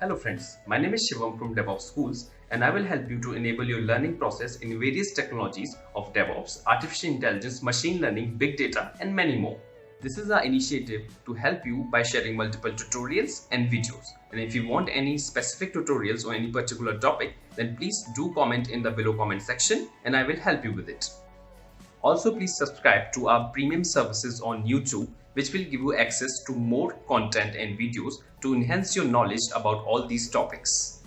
Hello friends, my name is Shivam from DevOps Schools and I will help you to enable your learning process in various technologies of DevOps, artificial intelligence, machine learning, big data and many more. This is our initiative to help you by sharing multiple tutorials and videos. And if you want any specific tutorials on any particular topic, then please do comment in the below comment section and I will help you with it. Also, please subscribe to our premium services on YouTube, which will give you access to more content and videos to enhance your knowledge about all these topics.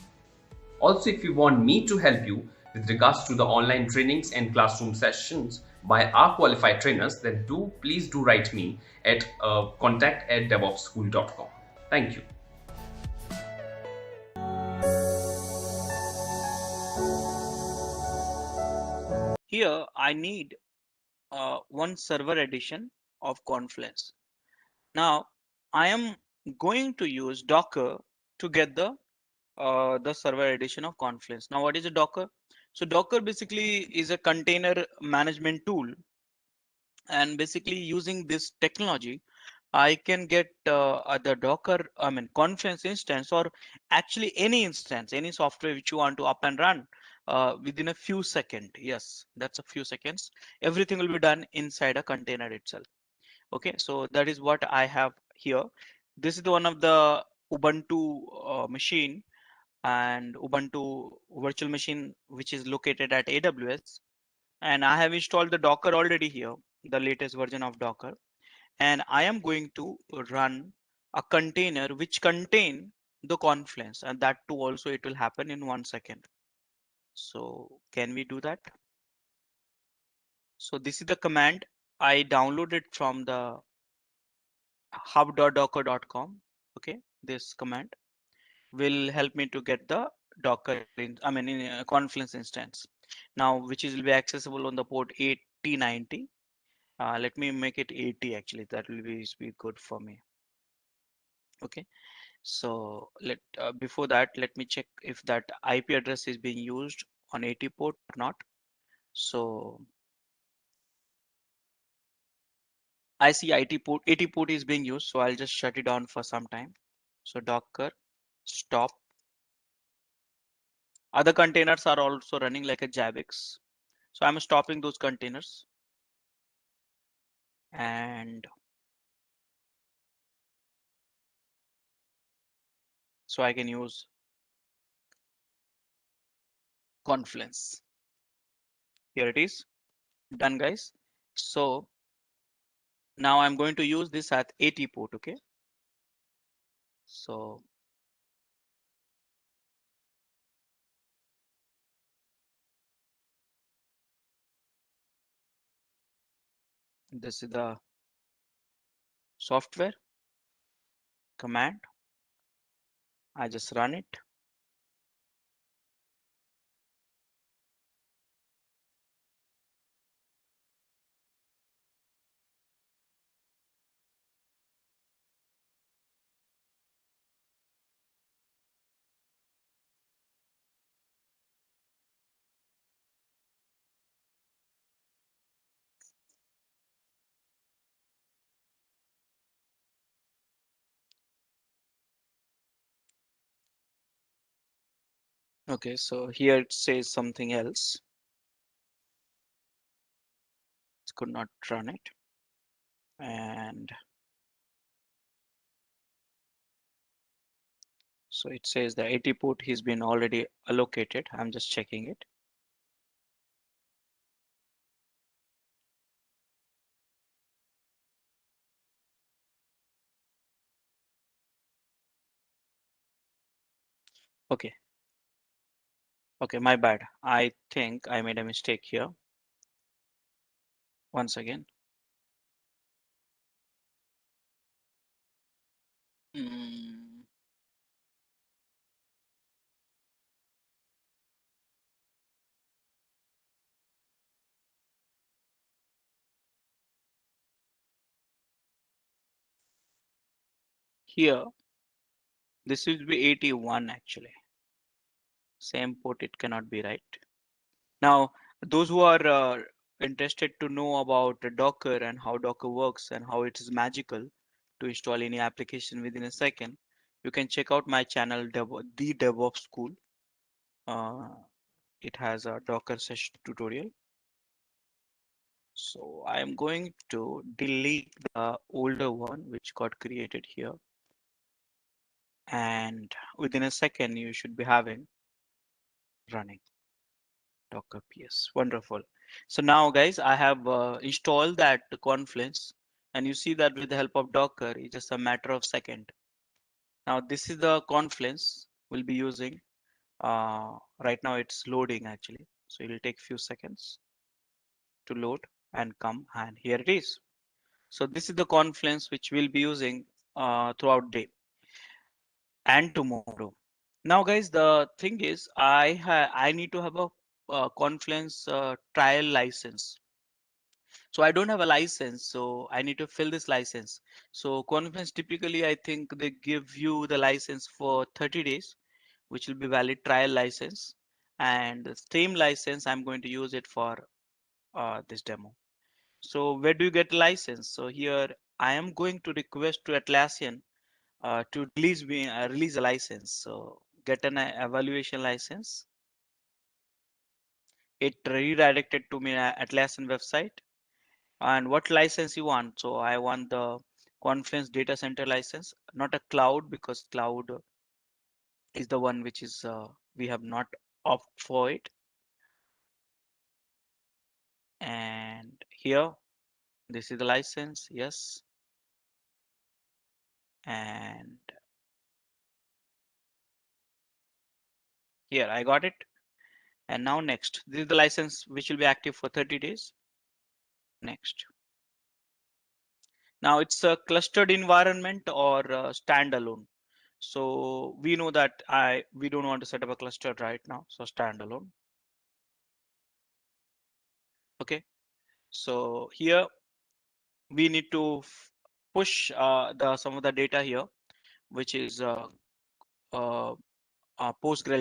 Also, if you want me to help you with regards to the online trainings and classroom sessions by our qualified trainers, then please do write me at contact@devopsschool.com. Thank you. Here I need one server edition of Confluence. Now I am going to use Docker to get the server edition of Confluence. Now what is a Docker? So Docker basically is a container management tool, and basically using this technology I can get the Docker, Confluence instance, or actually any instance, any software which you want to up and run within a few seconds. Yes, that's a few seconds. Everything will be done inside a container itself. Okay, so that is what I have here. This is the one of the Ubuntu machine and Ubuntu virtual machine, which is located at AWS. And I have installed the Docker already here, the latest version of Docker. And I am going to run a container which contain the Confluence, and that too also it will happen in 1 second. So can we do that? So this is the command I downloaded from the hub.docker.com. Okay, this command will help me to get the Docker in a Confluence instance now, which will be accessible on the port 8090. Let me make it 80 actually, that will be good for me. Okay, so before that, let me check if that IP address is being used on 80 port or not. So I see 80 port is being used, so I'll just shut it down for some time. So Docker stop. Other containers are also running like a Javix, so I'm stopping those containers, and so I can use Confluence. Here it is, done guys. So now I'm going to use this at 80 port. Okay, so this is the software command. I just run it. Okay, so here it says something else. It could not run it. And so it says the 80 port has been already allocated. I'm just checking it. Okay. Okay, my bad. I think I made a mistake here. Once again. Here, this will be 81 actually. Same port, it cannot be right. Now, those who are interested to know about Docker and how Docker works and how it is magical to install any application within a second, you can check out my channel, the DevOps School. It has a Docker session tutorial. So I am going to delete the older one which got created here. And within a second, you should be having running Docker PS. Wonderful. So now guys, I have installed that Confluence, and you see that with the help of Docker, it's just a matter of second. Now this is the Confluence we'll be using. Right now it's loading actually. So it will take few seconds to load and come, and here it is. So this is the Confluence which we'll be using throughout day and tomorrow. Now guys, the thing is I need to have a Confluence trial license. So I don't have a license, so I need to fill this license. So Confluence typically, I think they give you the license for 30 days, which will be valid trial license. And the same license, I'm going to use it for this demo. So where do you get a license? So here I am going to request to Atlassian to release a license. So get an evaluation license. It redirected to me Atlassian website. And what license you want? So I want the Confluence data center license, not a cloud, because cloud is the one which is we have not opt for it. And here, this is the license, yes. And here I got it. And now next, this is the license which will be active for 30 days. Next. Now it's a clustered environment or standalone. So we know that we don't want to set up a cluster right now. So standalone. Okay. So here we need to push some of the data here, which is PostgreSQL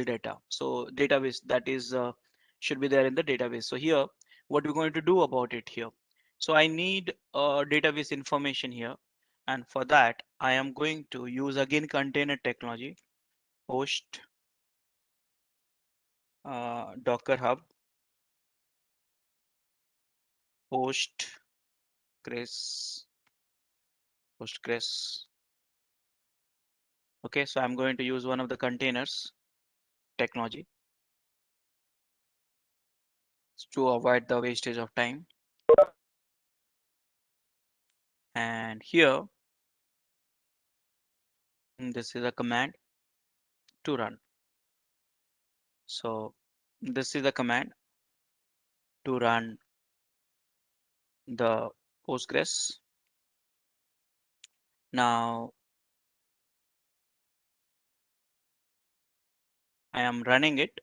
data. So database that is should be there in the database. So here, what we're going to do about it here. So I need database information here. And for that, I am going to use again container technology, host Docker Hub, Postgres. Okay, so I'm going to use one of the containers technology to avoid the wastage of time. And here, this is a command to run. So this is the command to run the Postgres. Now I am running it.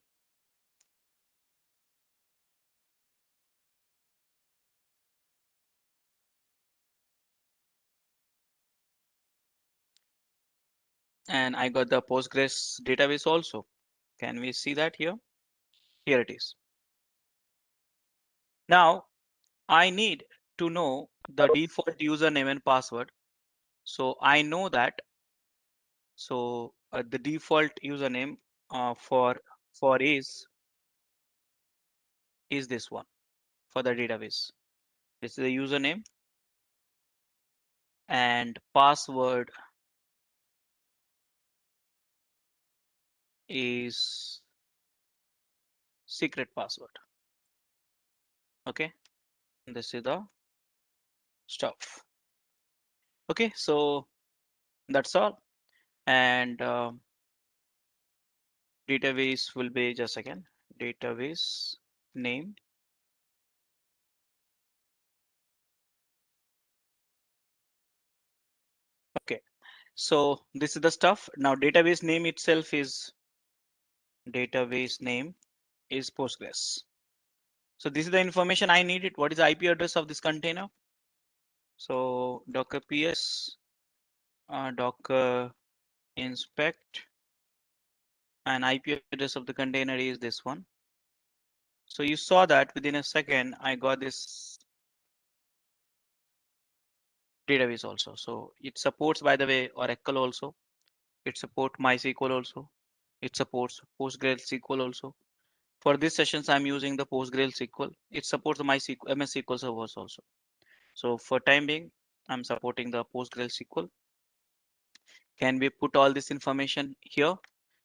And I got the Postgres database also. Can we see that here? Here it is. Now I need to know the default username and password. So I know that. So the default username for is this one for the database. This is the username, and password is secret password. Okay, this is the stuff. Okay, so that's all. And database will be just again database name. Okay, so this is the stuff. Now database name itself is Postgres. So this is the information I needed. What is the IP address of this container? So Docker PS, Docker inspect, and IP address of the container is this one. So you saw that within a second, I got this database also. So it supports, by the way, Oracle also. It supports MySQL also. It supports PostgreSQL also. For these sessions, I'm using the PostgreSQL. It supports the MySQL, MS SQL servers also. So for time being, I'm supporting the PostgreSQL. Can we put all this information here?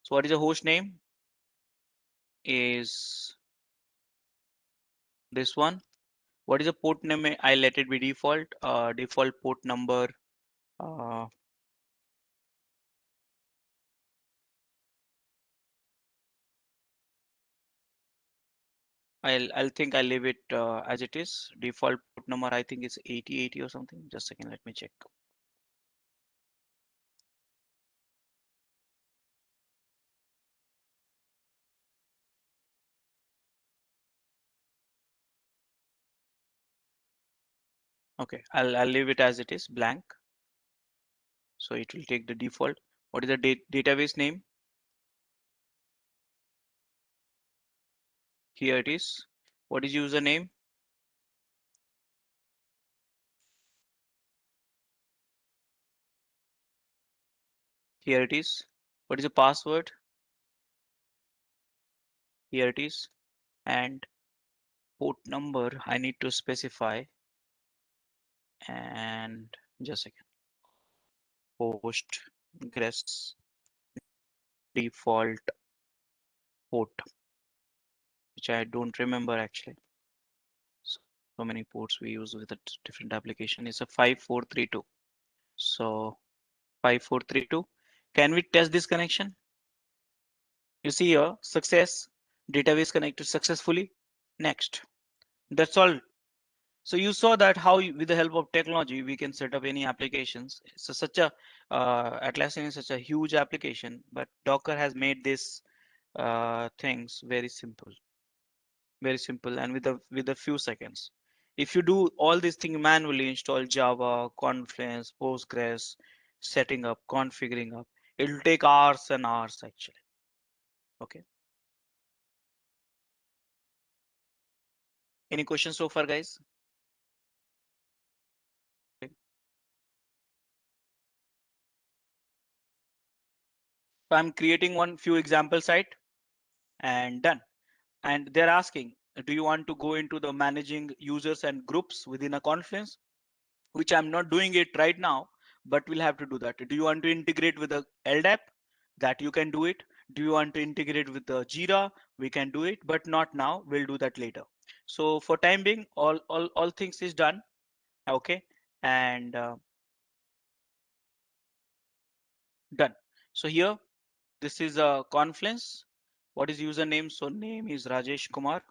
So what is the host name? Is this one. What is the port name? I let it be default. Default port number. Uh, I'll think I'll leave it as it is. Default port number I think is 8080 or something. Just a second, let me check. Okay, I'll leave it as it is, blank. So it will take the default. What is the database name? Here it is. What is username? Here it is. What is the password? Here it is. And port number I need to specify. And just a second. Postgres default port, which I don't remember actually. So many ports we use with a different application. It's a 5432. So 5432. Can we test this connection? You see here, success, database connected successfully. Next. That's all. So you saw that how with the help of technology we can set up any applications. So such a Atlassian is such a huge application, but Docker has made this things very simple, and with a few seconds. If you do all these things manually, install Java, Confluence, Postgres, setting up, configuring up, it will take hours and hours actually. Okay. Any questions so far, guys? Okay. So I'm creating one few example site and done. And they're asking, do you want to go into the managing users and groups within a Confluence? Which I'm not doing it right now, but we'll have to do that. Do you want to integrate with the LDAP? That you can do it. Do you want to integrate with the Jira? We can do it, but not now. We'll do that later. So for time being, all things is done. Okay, and done. So here, this is a Confluence. What is username? So name is Rajesh Kumar.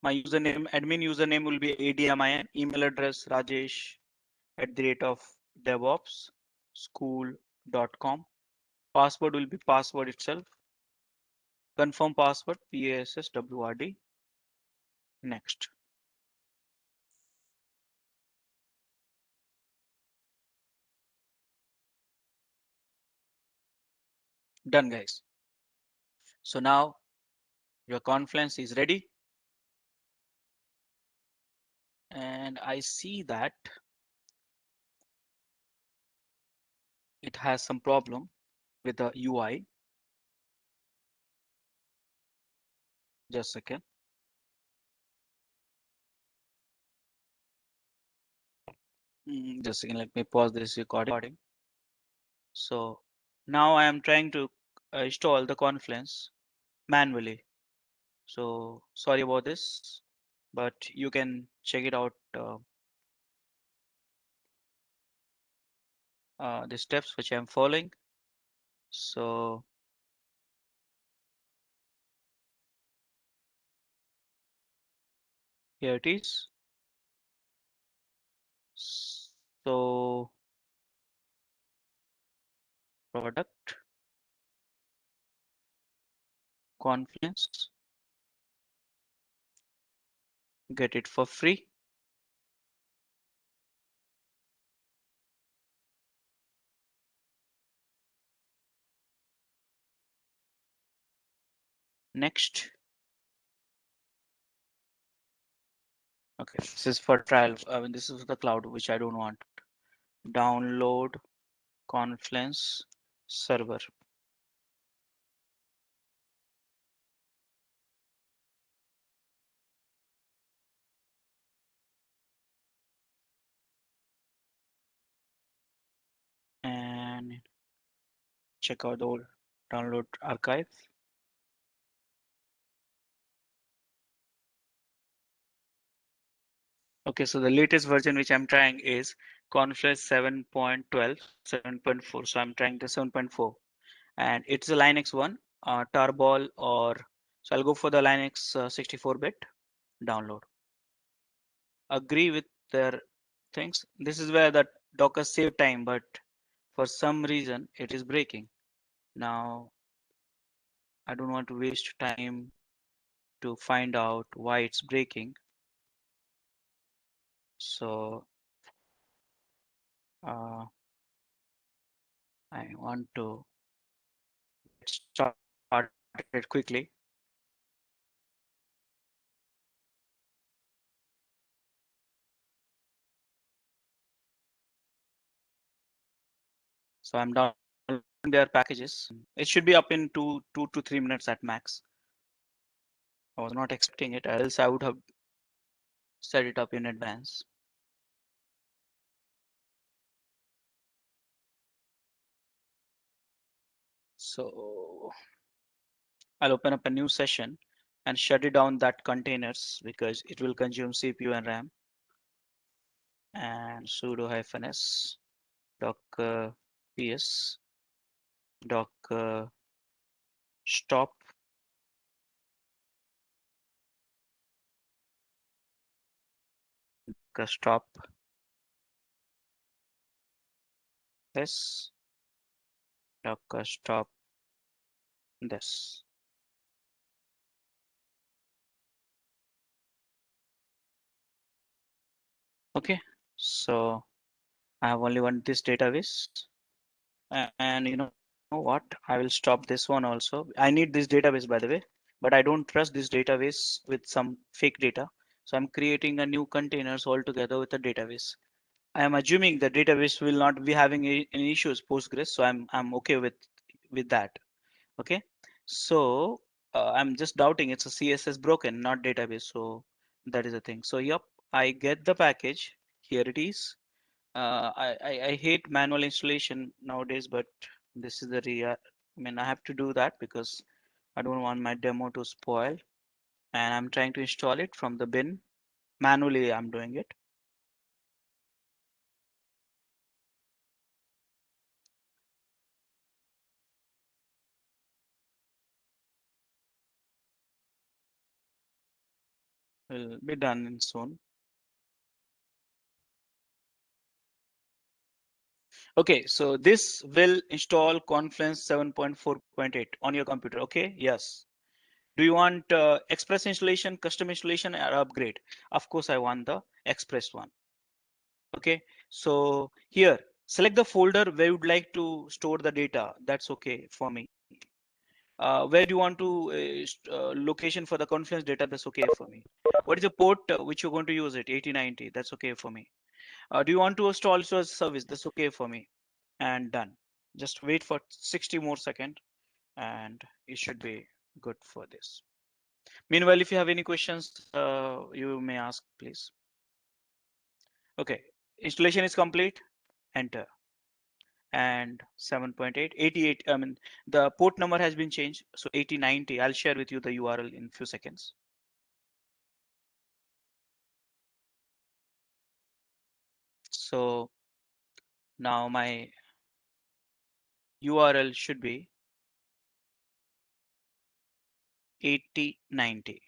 My username, admin username will be ADMIN. Email address rajesh@of DevOpsSchool.com. Password will be password itself. Confirm password, PASSWRD. Next. Done, guys. So now your Confluence is ready. And I see that it has some problem with the UI. Just a second. Just a second, let me pause this recording. So now I am trying to install the Confluence manually. So sorry about this, but you can check it out. The steps which I'm following. So here it is. So product Confluence, get it for free. Next. Okay, this is for trial. I mean, this is the cloud, which I don't want. Download Confluence server. And check out the old download archive. Okay, so the latest version which I'm trying is Confluence 7.12, 7.4. So I'm trying the 7.4, and it's a Linux one, Tarball, or so I'll go for the Linux 64-bit download. Agree with their things. This is where the Docker save time, but for some reason it is breaking. Now I don't want to waste time to find out why it's breaking. So I want to get started quickly. So I'm downloading their packages. It should be up in two to 3 minutes at max. I was not expecting it, else I would have set it up in advance. So I'll open up a new session and shut it down that containers because it will consume CPU and RAM. And sudo -s docker ps docker stop docker stop this docker stop this. Okay, so I have only one this database, and you know what? I will stop this one also. I need this database, by the way, but I don't trust this database with some fake data. So I'm creating a new containers altogether with a database. I am assuming the database will not be having any issues Postgres, so I'm okay with that. Okay, so I'm just doubting it's a CSS broken, not database. So that is the thing. So yep, I get the package. Here it is. I hate manual installation nowadays, but this is the real. I mean, I have to do that because I don't want my demo to spoil. And I'm trying to install it from the bin. Manually, I'm doing it. Will be done in soon. Okay, so this will install Confluence 7.4.8 on your computer. Okay, yes. Do you want Express installation, custom installation, or upgrade? Of course, I want the Express one. Okay, so here, select the folder where you'd like to store the data. That's okay for me. Where do you want to location for the Confluence database? Okay for me. What is the port which you're going to use it? 8090. That's okay for me. Do you want to install also a service? That's okay for me. And done. Just wait for 60 more seconds and it should be good for this. Meanwhile, if you have any questions, you may ask, please. Okay, installation is complete. Enter. And 7.8, 88. I mean, the port number has been changed. So 8090. I'll share with you the URL in a few seconds. So now my URL should be 8090.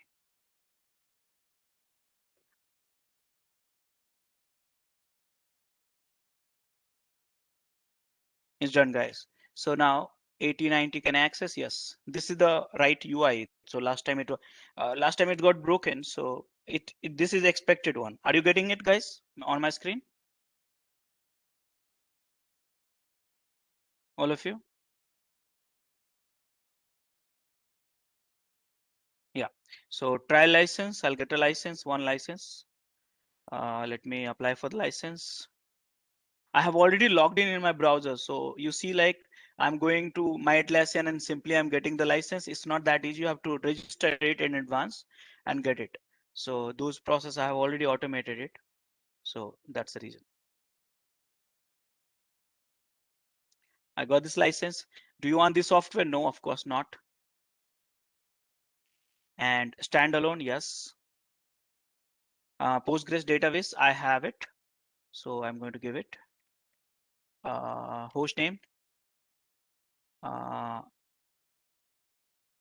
It's done, guys. So now 8090 can access. Yes, this is the right UI. So last time it got broken. So this is the expected one. Are you getting it, guys, on my screen? All of you? Yeah. So trial license. I'll get a license, one license. Let me apply for the license. I have already logged in my browser. So you see, like I'm going to my Atlassian and simply I'm getting the license. It's not that easy. You have to register it in advance and get it. So those process I have already automated it. So that's the reason. I got this license. Do you want this software? No, of course not. And standalone, yes. Postgres database, I have it. So I'm going to give it host name,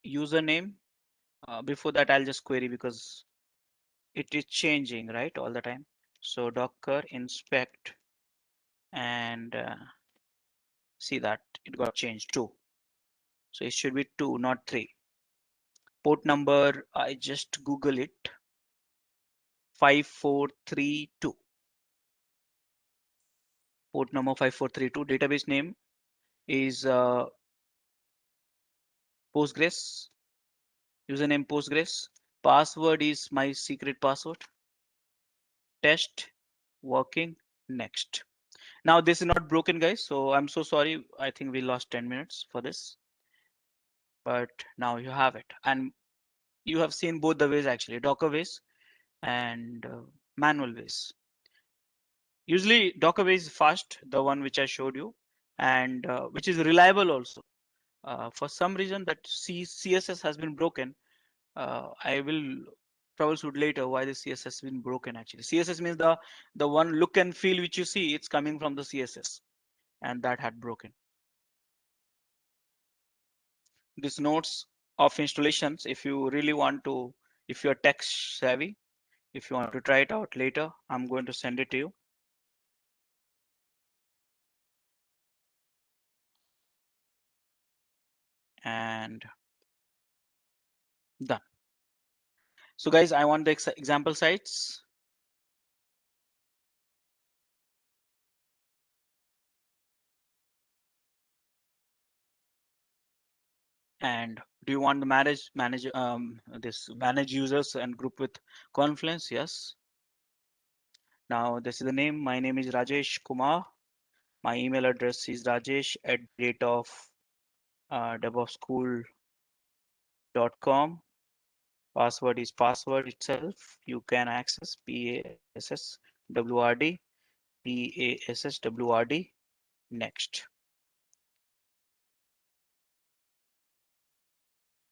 username. Before that, I'll just query because it is changing, right, all the time. So Docker inspect and see that it got changed too. So it should be 2, not 3. Port number, I just Google it. 5432. Port number 5432. Database name is Postgres. Username Postgres. Password is my secret password. Test working. Next. Now this is not broken, guys. So I'm so sorry. I think we lost 10 minutes for this. But now you have it. And you have seen both the ways actually, Docker ways and manual ways. Usually Docker way is fast, the one which I showed you, and which is reliable also. For some reason that CSS has been broken. I will troubleshoot later why the CSS has been broken actually. CSS means the one look and feel which you see, it's coming from the CSS, and that had broken. These notes of installations, if you really want to, if you're tech savvy, if you want to try it out later, I'm going to send it to you. And done. So guys, I want the example sites. And do you want the manage users and group with Confluence? Yes. Now this is the name. My name is Rajesh Kumar. My email address is rajesh@DevOpsSchool.com. Password is password itself. You can access PASSWRD. Next.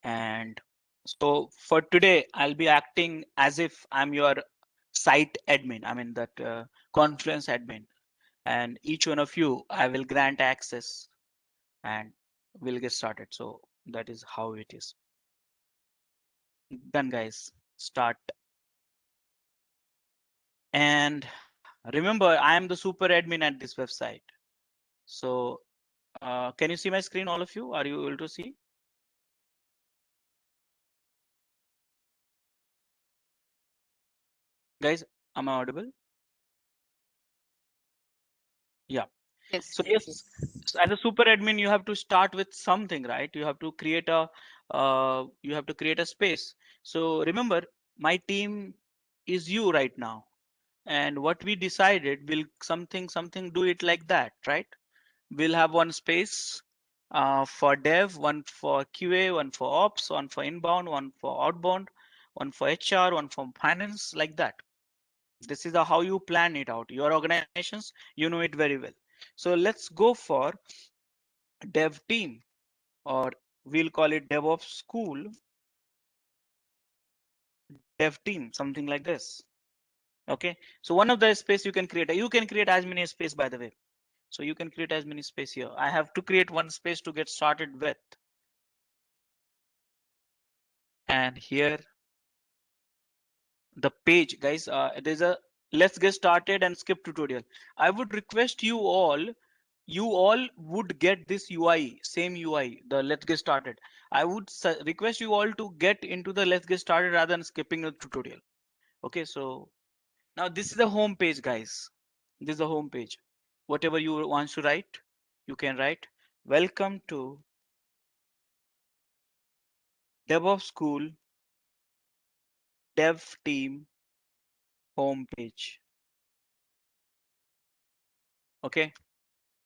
And so for today, I'll be acting as if I'm your site admin. I mean that Confluence admin. And each one of you, I will grant access and we'll get started. So that is how it is. Done, guys. Start. And remember, I am the super admin at this website. So can you see my screen, all of you? Are you able to see? Guys, am I audible? Yeah. Yes. So yes, so as a super admin, you have to start with something, right? You have to create a space. So remember, my team is you right now, and what we decided will something do it like that, right? We'll have one space for dev, one for QA, one for ops, one for inbound, one for outbound, one for HR, one for finance, like that. This is how you plan it out. Your organizations, you know it very well. So let's go for dev team, or we'll call it DevOps school, dev team, something like this. Okay, so one of the space you can create as many space, by the way. So you can create as many space here. I have to create one space to get started with. And here the page, guys, there's a let's get started and skip tutorial. I would request you all would get this UI, same UI, the let's get started. I would request you all to get into the let's get started rather than skipping the tutorial. Okay, so now this is the home page, guys. This is the home page. Whatever you want to write, you can write. Welcome to DevOps School Dev Team home page. Okay,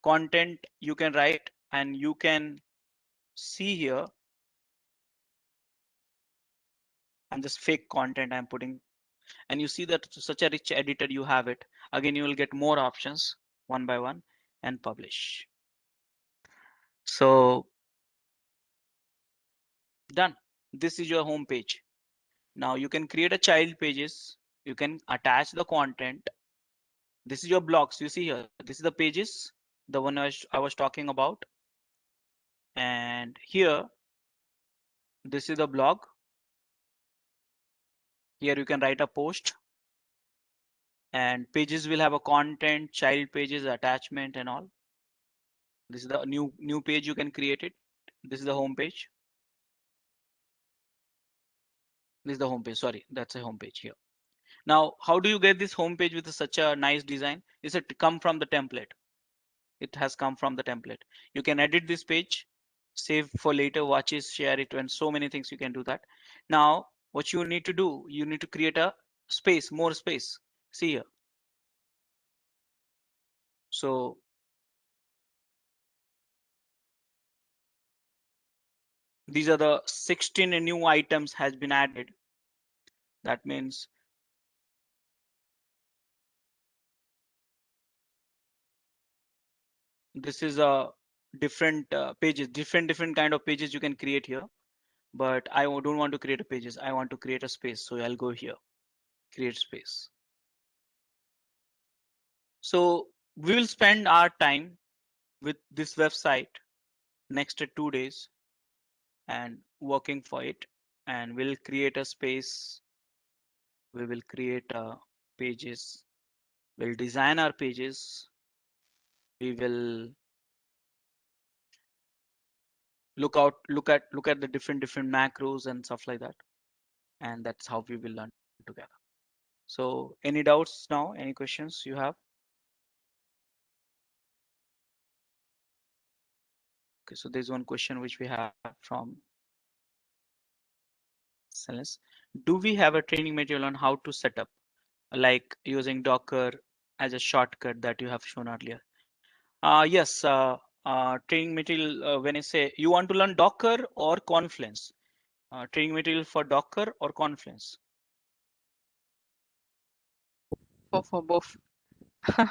content you can write, and you can see here. I'm just fake content I'm putting, and you see that such a rich editor you have it. Again, you will get more options one by one and publish. So done. This is your home page. Now you can create a child pages. You can attach the content. This is your blocks. You see here, this is the pages, the one I was talking about. And here, this is the blog. Here you can write a post, and pages will have a content, child pages, attachment, and all. This is the new page you can create it. This is the home page. This is the home page. Sorry, that's a home page here. Now, how do you get this home page with such a nice design? Is it come from the template? It has come from the template. You can edit this page, save for later, watches, share it, and so many things you can do that. Now, what you need to do, you need to create a space, more space. See here. So these are the 16 new items has been added. That means this is a different pages, different kind of pages you can create here. But I don't want to create a pages. I want to create a space. So I'll go here, create space. So we will spend our time with this website next 2 days and working for it, and we'll create a space. We will create pages. We'll design our pages. We will look at the different macros and stuff like that, and that's how we will learn together. So any doubts now? Any questions you have? Okay, so there's one question which we have from Celeste. Do we have a training material on how to set up, like using Docker as a shortcut that you have shown earlier? Yes, training material. When I say you want to learn Docker or Confluence, training material for Docker or Confluence? For both. Okay.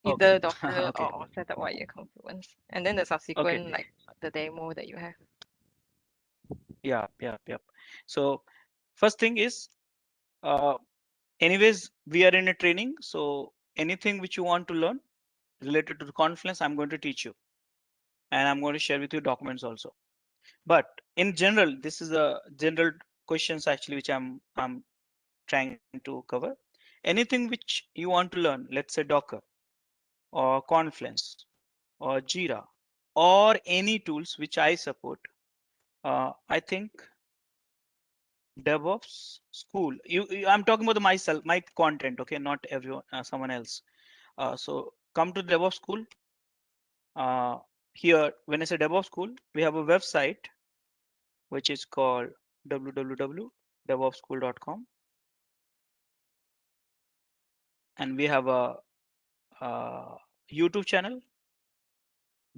Either Docker Okay. or Setup via Confluence, and then the subsequent like the demo that you have. Yeah. So first thing is, anyways, we are in a training. So anything which you want to learn related to the Confluence, I'm going to teach you, and I'm going to share with you documents also. But in general, this is a general questions actually which I'm trying to cover. Anything which you want to learn, let's say Docker or Confluence or Jira or any tools which I support, I think DevOps school. I'm talking about myself, my content, okay, not everyone, someone else. So come to DevOps school. Here, when I say DevOps school, we have a website which is called www.devopsschool.com, and we have a YouTube channel,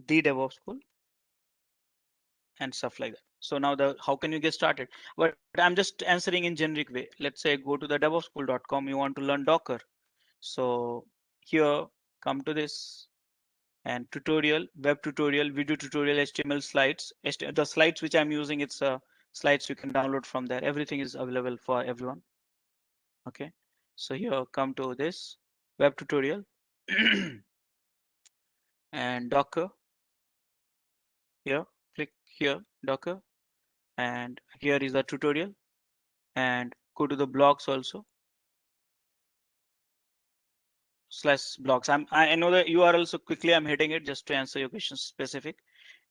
the DevOps School, and stuff like that. So now how can you get started? But I'm just answering in generic way. Let's say go to the DevOpsSchool.com. You want to learn Docker. So here, come to this and tutorial, web tutorial, video tutorial, HTML slides. The slides which I'm using, it's slides you can download from there. Everything is available for everyone. Okay. So here, come to this web tutorial and Docker. Here, click here, Docker, and here is the tutorial, and go to the blogs also, /blogs. I know the URL, so quickly I'm hitting it just to answer your questions specific.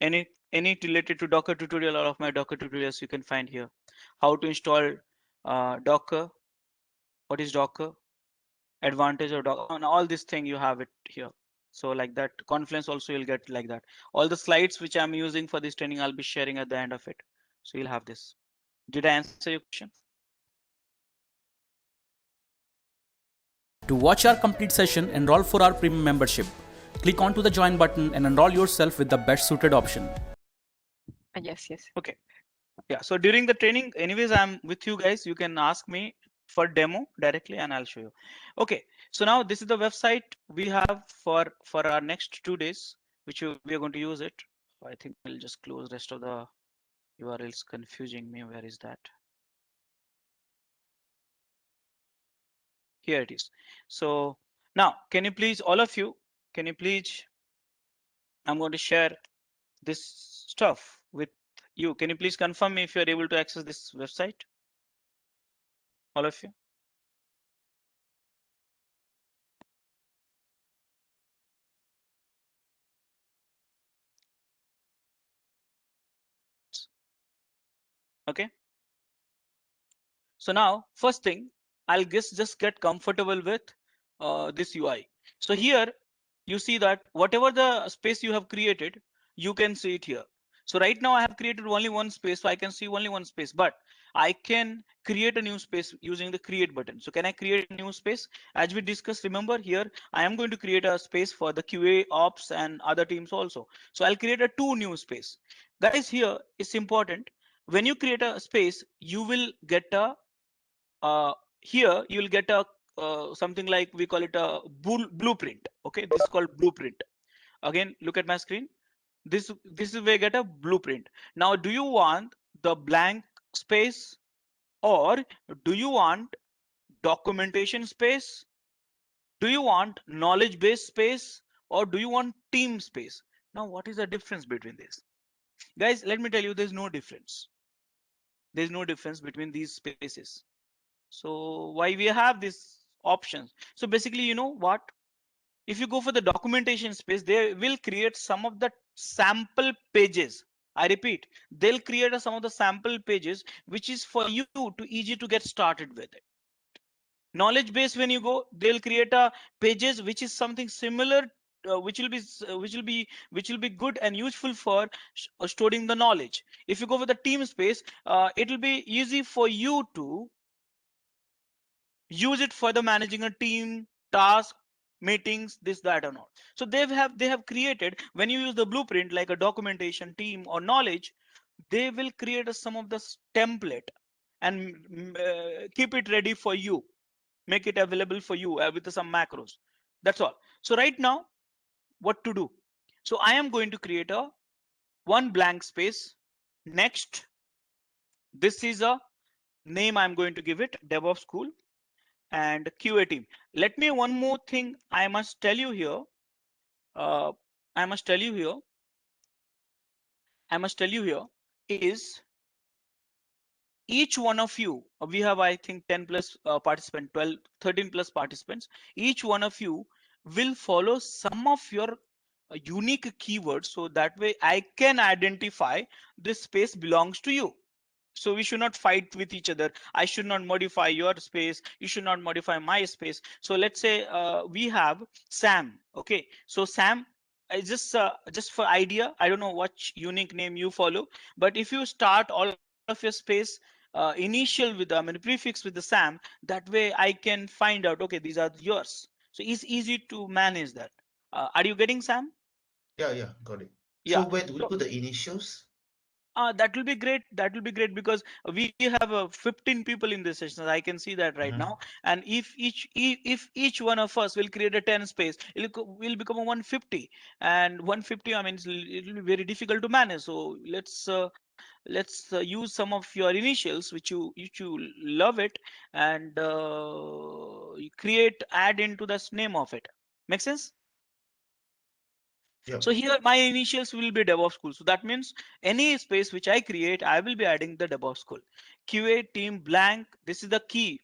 Any related to Docker tutorial, all of my Docker tutorials you can find here. How to install Docker, what is Docker, advantage of Docker, and all this thing you have it here. So like that, Confluence also you'll get like that. All the slides which I'm using for this training, I'll be sharing at the end of it. So you'll have this. Did I answer your question? To watch our complete session, enroll for our premium membership. Click onto the join button and enroll yourself with the best suited option. Yes. Okay. Yeah. So during the training, anyways, I'm with you guys. You can ask me for demo directly and I'll show you. Okay. So now this is the website we have for our next 2 days, which we are going to use it. I think we'll just close rest of the URLs confusing me. Where is that? Here it is. So now, can you please, all of you, can you please, I'm going to share this stuff with you. Can you please confirm me if you're able to access this website? All of you. Okay. So now, first thing, I'll just get comfortable with this UI. So here you see that whatever the space you have created, you can see it here. So right now I have created only one space, so I can see only one space, but I can create a new space using the create button. So can I create a new space? As we discussed, remember here, I am going to create a space for the QA, ops and other teams also. So I'll create a 2 new space. Guys, here it's important. When you create a space, you will get a here you will get a something like we call it a blueprint. Okay, this is called blueprint. Again, look at my screen. This is where you get a blueprint. Now, do you want the blank space or do you want documentation space? Do you want knowledge base space or do you want team space? Now, what is the difference between this? Guys, let me tell you, there's no difference. There's no difference between these spaces. So why we have these options? So basically, you know what? If you go for the documentation space, they will create some of the sample pages. I repeat, they'll create some of the sample pages, which is for you to easy to get started with it. Knowledge base, when you go, they'll create a pages which is something similar, which will be good and useful for storing the knowledge. If you go for the team space, it will be easy for you to use it for the managing a team, task, meetings, this, that, and all. So they have created, when you use the blueprint like a documentation, team, or knowledge, they will create some of the template and keep it ready for you, make it available for you with some macros. That's all. So right now, what to do? So I am going to create a one blank space. Next, this is a name I'm going to give it, DevOpsSchool and QA team. Let me one more thing I must tell you here. I must tell you here is each one of you, we have I think 10 plus participants, 12, 13 plus participants. Each one of you will follow some of your unique keywords, so that way I can identify this space belongs to you. So we should not fight with each other. I should not modify your space, you should not modify my space. So let's say we have Sam. Okay, so Sam, just for idea, I don't know what unique name you follow, but if you start all of your space initial with prefix with the Sam, that way I can find out, okay, these are yours. So it's easy to manage that. Are you getting, Sam? Yeah, got it. Yeah. So where do we So put the initials? that will be great. That will be great because we have 15 people in this session. I can see that right now. And if each one of us will create a 10 space, will become a 150. And 150, I mean, it will be very difficult to manage. So let's use some of your initials, which you love it, and add into the name of it. Make sense? Yep. So here my initials will be DevOpsSchool. So that means any space which I create, I will be adding the DevOpsSchool. QA team blank. This is the key.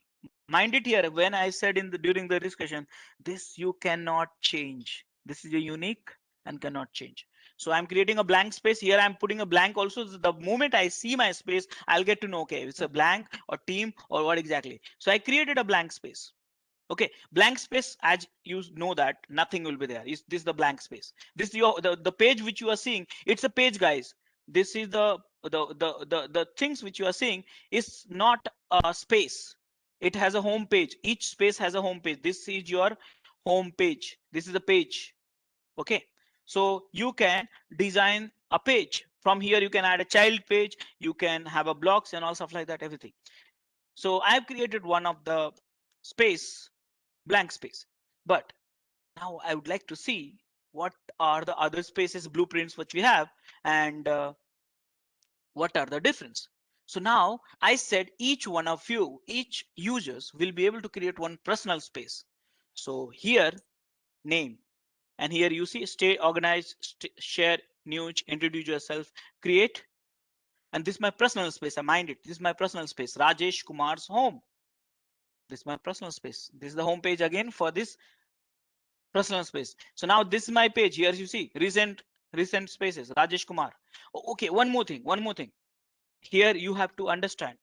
Mind it here. When I said during the discussion, this you cannot change. This is a unique and cannot change. So I'm creating a blank space here. I'm putting a blank also. So the moment I see my space, I'll get to know, okay, it's a blank or team or what exactly. So I created a blank space. Okay, blank space, as you know that nothing will be there. Is this the blank space? This the page which you are seeing, it's a page, guys. This is the things which you are seeing is not a space. It has a home page. Each space has a home page. This is your home page. This is the page. Okay, so you can design a page from here. You can add a child page, you can have a blocks and all stuff like that, everything. So I've created one of the space, blank space, but now I would like to see what are the other spaces, blueprints which we have, and what are the difference. So now I said each one of you, each users will be able to create one personal space. So here name, and here you see stay organized, share, news, introduce yourself, create, and this is my personal space. I mind it. This is my personal space. Rajesh Kumar's home. This is my personal space. This is the home page again for this personal space. So now this is my page. Here you see recent spaces. Rajesh Kumar. Okay, one more thing. Here you have to understand.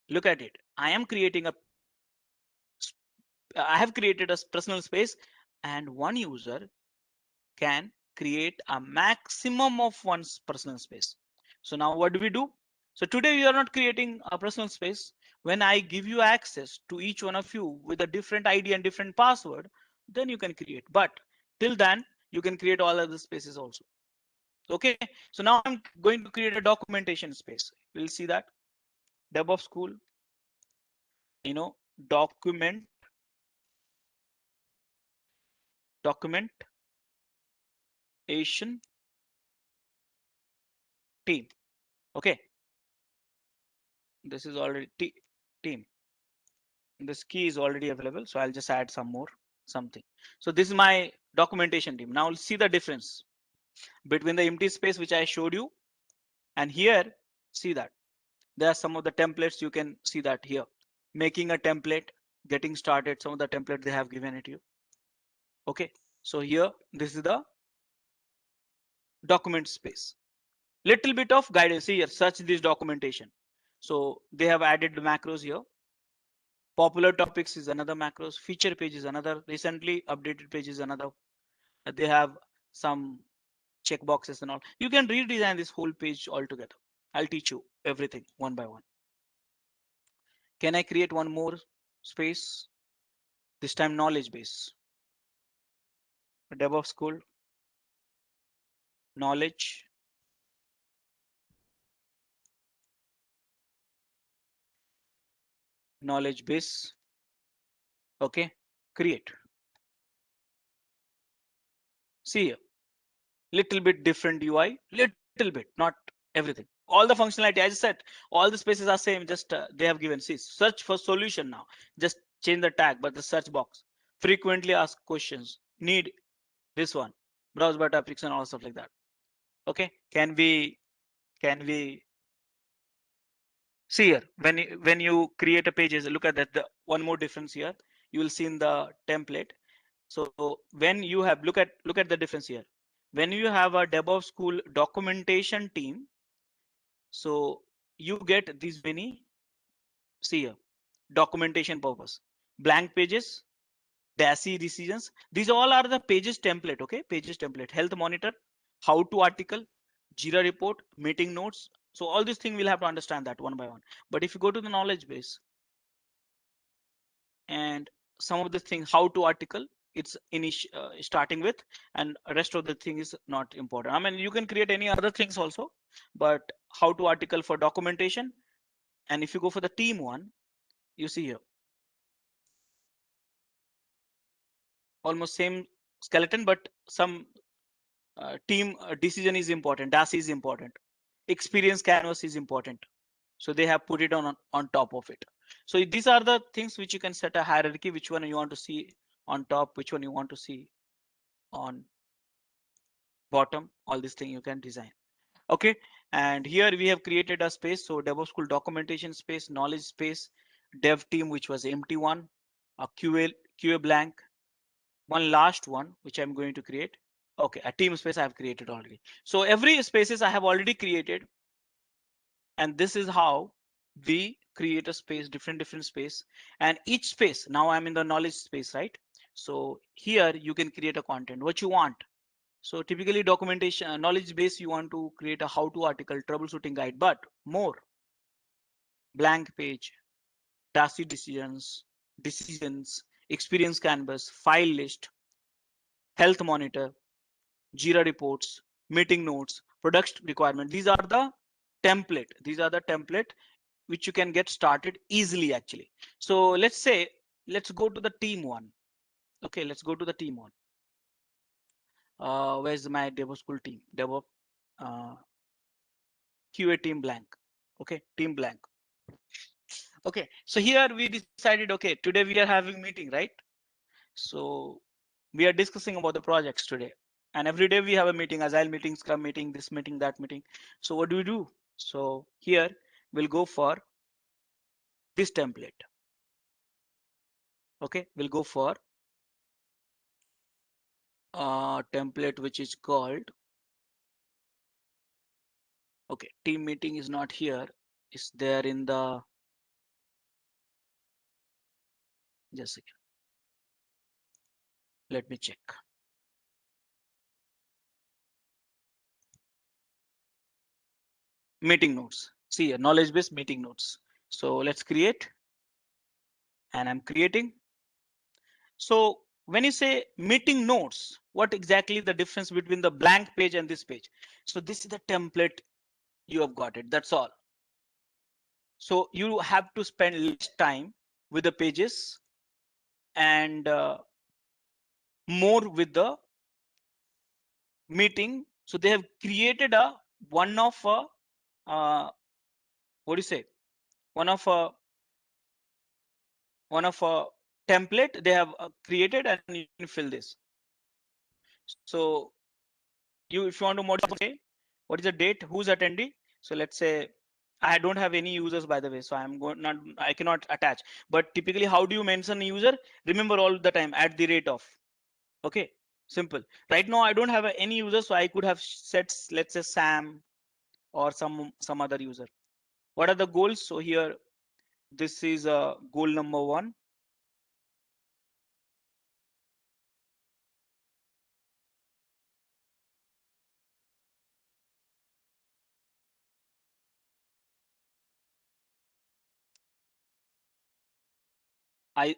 Look at it. I have created a personal space, and one user can create a maximum of one's personal space. So now what do we do? So today we are not creating a personal space. When I give you access to each one of you with a different ID and different password, then you can create. But till then, you can create all other spaces also. Okay, so now I'm going to create a documentation space. We'll see that. DevOpsSchool, documentation team. Okay, this is already team. This key is already available, so I'll just add something. So this is my documentation team. Now we'll see the difference between the empty space which I showed you, and here see that there are some of the templates. You can see that here, making a template, getting started, some of the templates they have given it to you. Okay, so here this is the document space. Little bit of guidance here, search this documentation. So they have added the macros here. Popular topics is another macros, feature page is another, recently updated page is another. They have some checkboxes and all. You can redesign this whole page altogether. I'll teach you everything one by one. Can I create one more space? This time knowledge base. DevOpsSchool, knowledge base. Okay, create. See here, little bit different UI, little bit, not everything. All the functionality I just said, all the spaces are same, just they have given, see, search for solution. Now just change the tag, but the search box, frequently asked questions, need this one, browse by topics and all stuff like that. Okay, can we see here, when you create a pages, look at that, the one more difference here you will see in the template. So when you have, look at the difference here. When you have a DevOpsSchool documentation team, so you get these many, see here, documentation purpose, blank pages, DASI decisions. These all are the pages template. Okay, pages template, health monitor, how to article, Jira report, meeting notes. So all these things we'll have to understand that one by one. But if you go to the knowledge base and some of the things, how to article, it's starting with, and rest of the thing is not important. I mean, you can create any other things also, but how to article for documentation. And if you go for the team one, you see here almost same skeleton, but some team decision is important, DAS is important, experience canvas is important. So they have put it on top of it. So these are the things which you can set a hierarchy, which one you want to see on top, which one you want to see on bottom. All these things you can design. Okay, and here we have created a space. So DevOpsSchool documentation space, knowledge space, dev team, which was empty one, a QA blank, one last one which I'm going to create. Okay, a team space I have created already. So every spaces I have already created, and this is how we create a space, different space, and each space. Now I'm in the knowledge space, right? So here you can create a content what you want. So typically documentation, knowledge base, you want to create a how to article, troubleshooting guide, but more blank page, DASI decisions, experience canvas, file list, health monitor, Jira reports, meeting notes, product requirement. These are the template. These are the template which you can get started easily actually. So let's go to the team one. Okay, let's go to the team one. Where's my DevOpsSchool team? DevOps QA team blank. Okay, team blank. Okay, so here we decided, okay, today we are having meeting, right? So we are discussing about the projects today. And every day we have a meeting, agile meeting, scrum meeting, this meeting, that meeting. So what do we do? So here we'll go for this template. Okay, we'll go for a template which is called, okay, team meeting is not here. It's there in the, just a second. Let me check. Meeting notes. See here, knowledge based meeting notes. So let's create, and I'm creating. So when you say meeting notes, what exactly the difference between the blank page and this page? So this is the template, you have got it, that's all. So you have to spend less time with the pages and more with the meeting. So they have created a one of a what do you say, one of a template they have created, and you can fill this. So you, if you want to modify, what is the date, who's attendee? So let's say I don't have any users, by the way, so I cannot attach. But typically, how do you mention a user? Remember all the time @ okay, simple. Right now I don't have any user, so I could have set, let's say Sam or some other user. What are the goals? So here, this is goal number 1.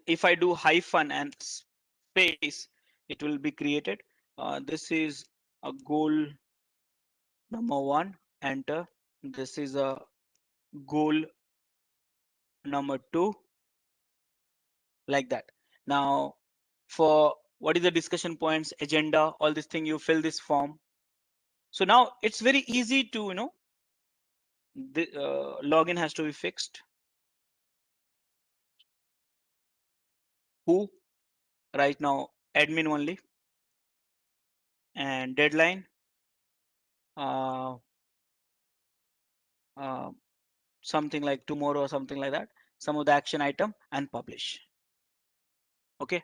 If I do hyphen and space, it will be created. This is a goal number 1, enter. This is a goal number 2, like that. Now for what is the discussion points, agenda, all this thing, you fill this form. So now it's very easy to, you know, the login has to be fixed. Who? Right now admin only, and deadline something like tomorrow or something like that, some of the action item, and publish. Okay,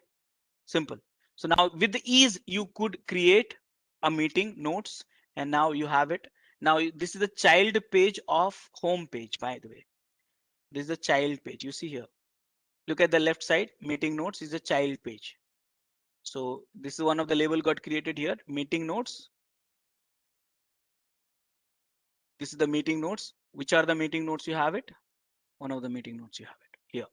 simple. So now with the ease you could create a meeting notes, and now you have it. Now this is the child page of home page, by the way. This is the child page, you see here. Look at the left side, meeting notes is the child page. So this is one of the label got created here, meeting notes. This is the meeting notes. Which are the meeting notes you have it? One of the meeting notes you have it here.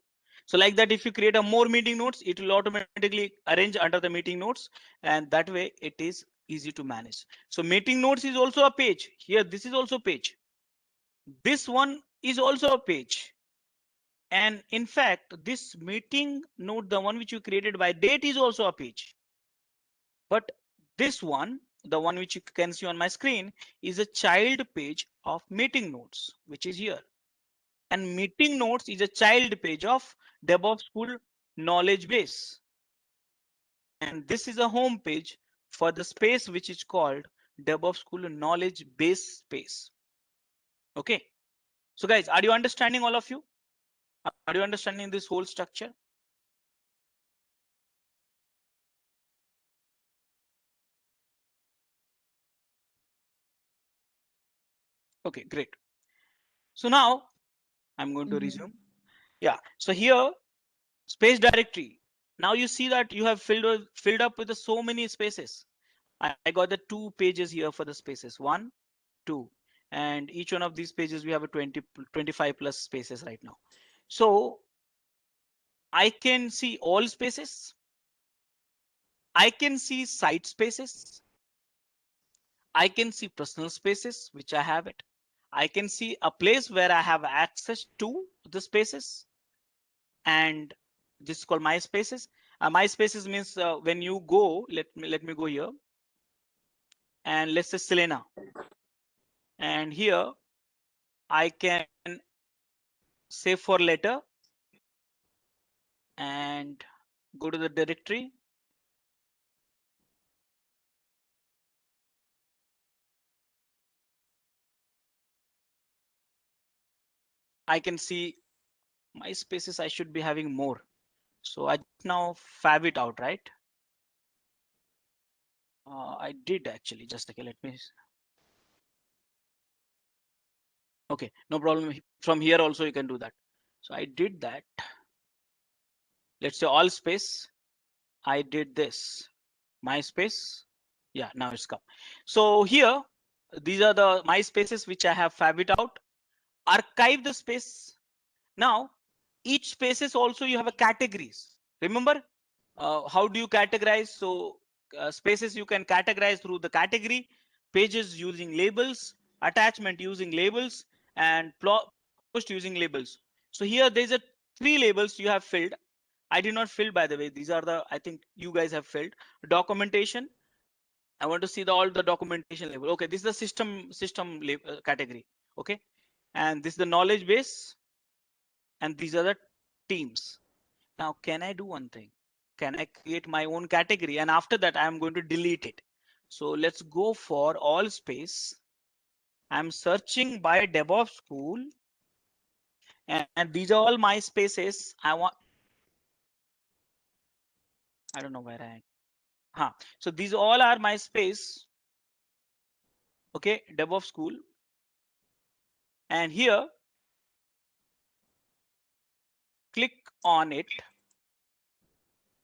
So like that, if you create a more meeting notes, it will automatically arrange under the meeting notes, and that way it is easy to manage. So meeting notes is also a page here. This is also page. This one is also a page. And in fact, this meeting note, the one which you created by date, is also a page. But this one, the one which you can see on my screen, is a child page of meeting notes, which is here. And meeting notes is a child page of DevOpsSchool knowledge base. And this is a home page for the space which is called DevOpsSchool knowledge base space. Okay. So guys, are you understanding, all of you? Are you understanding this whole structure? Okay, great. So now I'm going to resume. Yeah. So here, space directory. Now you see that you have filled up with so many spaces. I got the 2 pages here for the spaces, 1, 2, and each one of these pages we have a 25 plus spaces right now. So I can see all spaces. I can see site spaces. I can see personal spaces, which I have it. I can see a place where I have access to the spaces, and this is called my spaces. My spaces means when you go, let me go here, and let's say Selena, and here I can save for later and go to the directory. I can see my spaces. I should be having more. So I now fab it out, right? I did actually. Just okay. Let me. Okay, no problem. From here also you can do that. So I did that. Let's say all space. I did this. My space. Yeah, now it's come. So here, these are the my spaces which I have fab it out. Archive the space. Now, each spaces also you have a categories. Remember, how do you categorize? So spaces you can categorize through the category, pages using labels, attachment using labels, and post using labels. So here there's a 3 labels you have filled. I did not fill, by the way. These are the, I think you guys have filled. Documentation. I want to see all the documentation label. Okay, this is the system category. Okay, and this is the knowledge base, and these are the teams. Now, can I do one thing? Can I create my own category? And after that, I'm going to delete it. So let's go for all space. I'm searching by DevOps school, and these are all my spaces. I don't know where I am. So these all are my space. Okay, DevOps school. And here, click on it.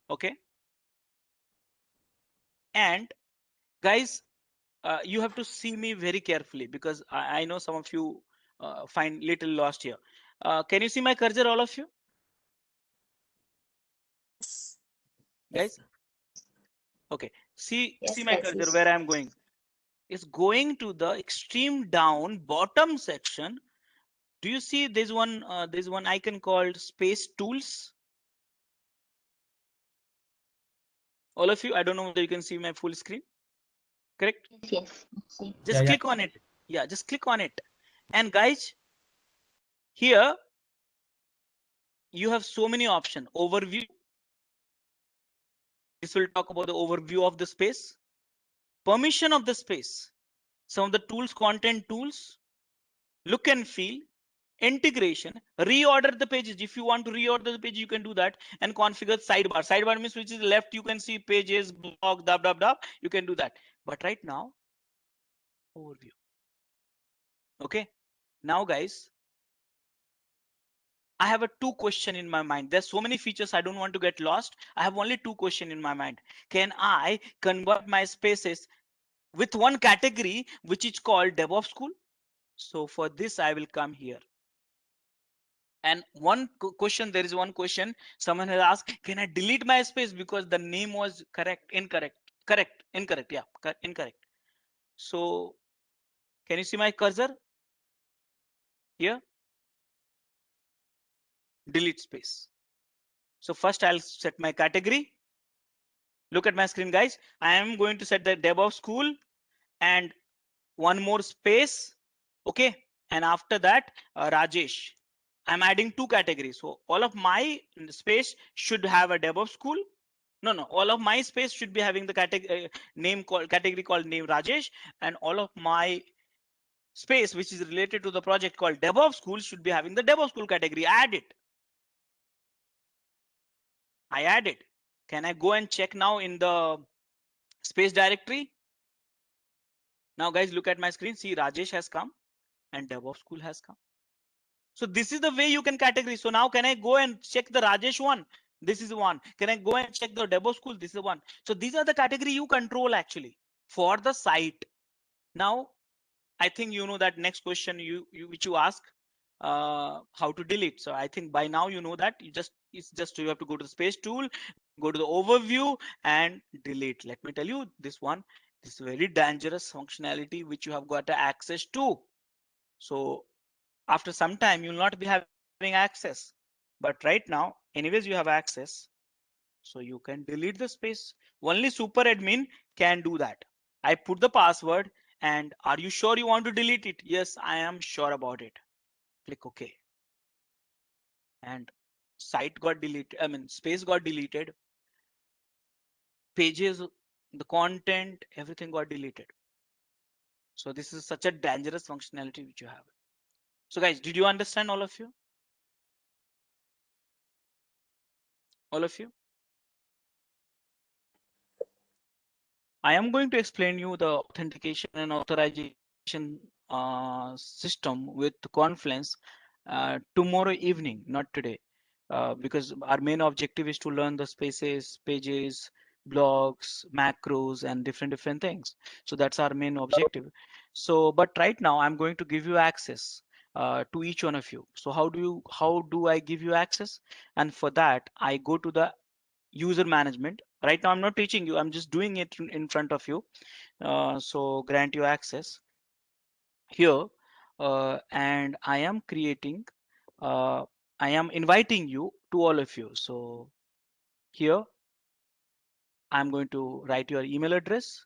Okay. And guys, you have to see me very carefully because I know some of you find little lost here. Can you see my cursor, all of you? Guys? Okay. See my cursor where I'm going. It's going to the extreme down bottom section. Do you see there's one icon called space tools? All of you, I don't know whether you can see my full screen. Correct? Yes. Just click on it. Yeah, just click on it. And guys, here you have so many options. Overview. This will talk about the overview of the space. Permission of the space. Some of the tools, content tools, look and feel, integration, reorder the pages. If you want to reorder the page, you can do that, and configure sidebar. Sidebar means which is left, you can see pages, blog, you can do that. But right now, overview. Okay. Now guys, I have a 2 question in my mind. There's so many features. I don't want to get lost. I have only 2 question in my mind. Can I convert my spaces with one category, which is called DevOps school? So for this, I will come here. And one question, there is one question someone has asked, can I delete my space because the name was correct, incorrect, incorrect. Yeah, incorrect. So can you see my cursor here? Delete space. So first I'll set my category. Look at my screen, guys. I am going to set the DevOps school and one more space. Okay. And after that, Rajesh. I'm adding 2 categories. So all of my space should have a DevOps school. No, all of my space should be having the category category called name Rajesh, and all of my space which is related to the project called DevOps school should be having the DevOps school category. Add it. I added. Can I go and check now in the space directory? Now guys, look at my screen. See, Rajesh has come and DevOps school has come. So this is the way you can categorize. So now can I go and check the Rajesh one? This is one. Can I go and check the DevOps school? This is one. So these are the category you control actually for the site. Now, I think you know that next question which you ask, how to delete. So I think by now you know that you have to go to the space tool, go to the overview and delete. Let me tell you this one, this very dangerous functionality which you have got access to. So after some time, you'll not be having access. But right now, anyways, you have access. So you can delete the space. Only super admin can do that. I put the password and are you sure you want to delete it? Yes, I am sure about it. Click OK. And site got deleted. I mean, space got deleted. Pages, the content, everything got deleted. So this is such a dangerous functionality which you have. So guys, did you understand, all of you? All of you? I am going to explain you the authentication and authorization system with Confluence tomorrow evening, not today, because our main objective is to learn the spaces, pages, blocks, macros, and different things. So that's our main objective. So, but right now I'm going to give you access to each one of you. So how do I give you access? And for that, I go to the user management. Right now I'm not teaching you, I'm just doing it in front of you. So grant you access here, and I am creating, I am inviting you to all of you. So here I'm going to write your email address,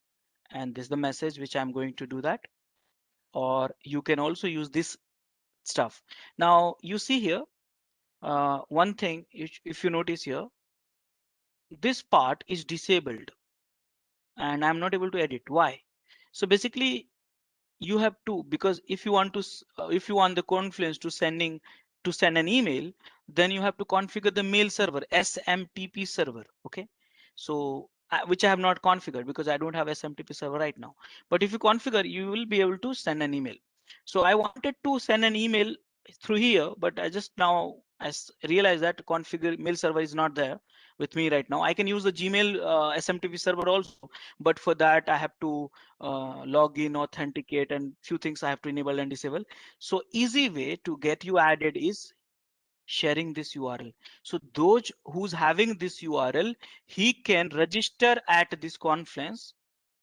and this is the message which I'm going to do that. Or you can also use this stuff. Now you see here, one thing, if you notice here, this part is disabled and I'm not able to edit. Why? So basically you have to, because if you want to if you want the Confluence to send an email, then you have to configure the mail server, SMTP server. Okay, so which I have not configured because I don't have SMTP server right now. But if you configure, you will be able to send an email. So I wanted to send an email through here, but I just now realized that configure mail server is not there with me right now. I can use the Gmail SMTP server also, but for that I have to log in, authenticate, and few things I have to enable and disable. So easy way to get you added is sharing this URL. So those who's having this URL, he can register at this Confluence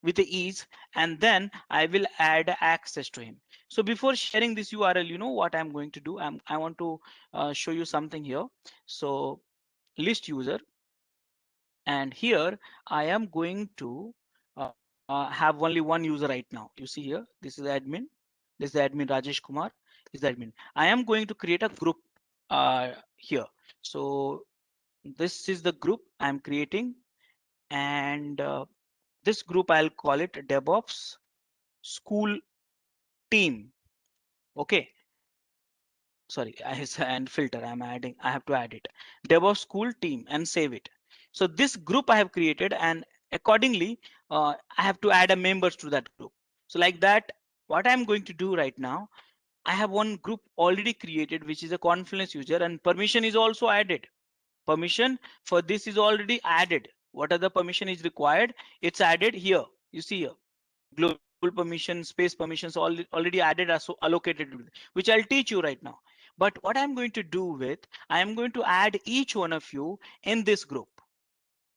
with the ease, and then I will add access to him. So before sharing this URL, you know what I'm going to do? I want to show you something here. So list user, and here I am going to have only one user right now. You see here, this is the admin. This is the admin Rajesh Kumar is the admin. I am going to create a group here. So this is the group I'm creating, and this group I'll call it DevOps School Team. Okay. Sorry, and filter I have to add it, DevOps School Team, and save it. So this group I have created, and accordingly I have to add a members to that group. So like that, what I'm going to do right now, I have one group already created, which is a Confluence user, and permission is also added. Permission for this is already added. What are the permission is required? It's added here. You see here, global permission, space permissions already added as allocated, which I'll teach you right now. But what I'm going to do with, I am going to add each one of you in this group.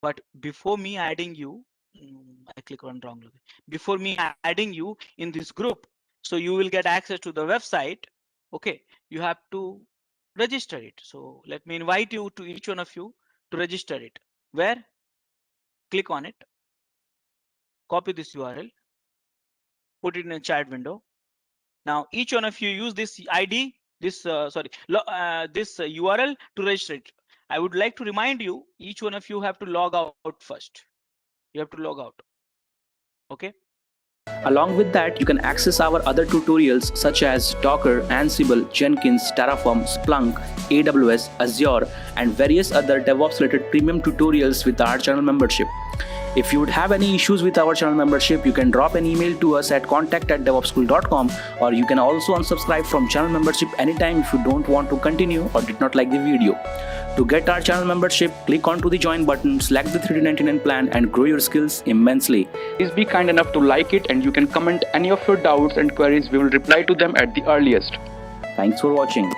But before me adding you, I click on wrong. Before me adding you in this group, so you will get access to the website. Okay, you have to register it. So let me invite you to each one of you to register it. Where? Click on it, copy this URL, put it in a chat window. Now each one of you use this ID, this this URL to register it. I would like to remind you, each one of you have to log out first. You have to log out. Okay. Along with that, you can access our other tutorials such as Docker, Ansible, Jenkins, Terraform, Splunk, AWS, Azure, and various other DevOps related premium tutorials with our channel membership. If you would have any issues with our channel membership, you can drop an email to us at contact@devopschool.com, or you can also unsubscribe from channel membership anytime if you don't want to continue or did not like the video. To get our channel membership, click onto the join button, select the $399 plan, and grow your skills immensely. Please be kind enough to like it, and you can comment any of your doubts and queries. We will reply to them at the earliest. Thanks for watching.